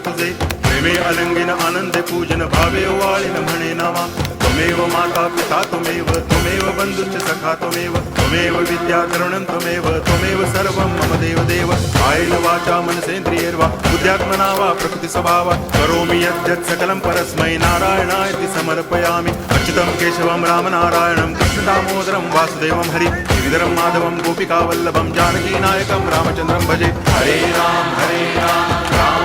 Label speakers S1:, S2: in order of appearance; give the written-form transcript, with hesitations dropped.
S1: तुझे प्रेमे अलंगिन आनंदे पूजन भावे वाळीन म्हणे नावा त्वमेव माता पिता त्वमेव बंधुश्च सखा त्वमेव विद्या तरुणं त्वमेव सर्वं मम देव कायेन वाचा मनसेन्द्रियैर्वा बुद्ध्यात्मना वा प्रकृति स्वभावात् करोमि यद्यत् सकलं परस्मै नारायणायति समर्पयामि अच्युतं केशवं रामनारायणं कृष्णदामोदरं वासुदेवं हरि गिरिधरं माधवं गोपिकावल्लभं जानकीनायकं रामचन्द्रं भजे हरे राम राम